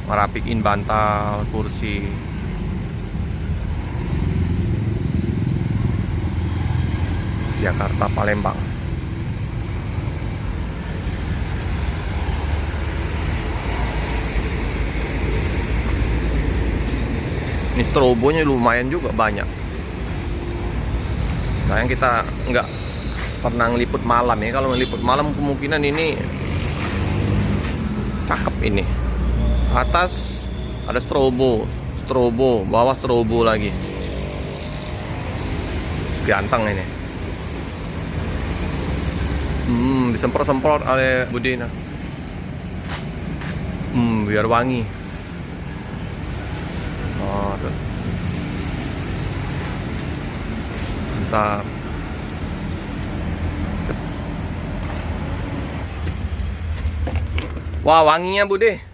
Merapikin bantal, kursi. Jakarta Palembang. Ini strobonya lumayan juga banyak. Nah, yang kita nggak pernah ngeliput malam ya. Kalau ngeliput malam kemungkinan ini cakep ini. Atas ada strobo, bawah strobo lagi. Ganteng ini. Disemprot-semprot oleh Budina. Biar wangi. Oh, tuh. Mantap. Wah, wanginya Bude.